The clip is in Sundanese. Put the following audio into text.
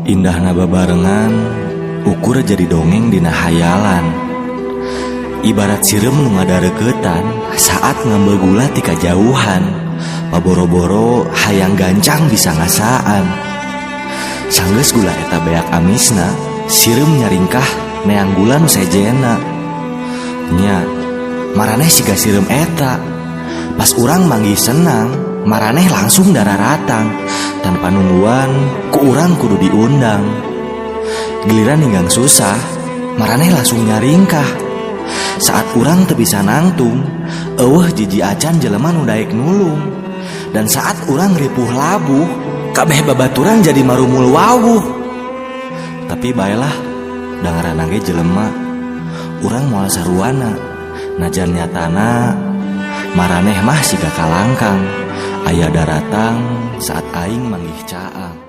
Indahna babarengan ukur jadi dongeng dina hayalan. Ibarat sireum nu ngadareukeutan saat ngambil gula ti kajauhan. Paboro-boro hayang gancang bisa ngasaan. Sanggeus gula eta beak amisna, sireum nyaringkah neang gula nu sejena. Nya, maraneh siga sireum eta. Pas urang manggih senang, maraneh langsung dararatang. Tanpa nungguan, ku urang kudu diundang. Giliran ninggang susah, maraneh langsung nyaringkah. Saat urang teu bisa nangtung, eueuh jiji acan jelema nu daek nulung. Dan saat urang ripuh labuh, kabeh babaturan jadi marumul wawuh. Tapi baelah, dangaranna ge jelema, urang moal saruana. Najan nyatana, maraneh mah siga kalangkang. Aya daratang saat aing manggih caang.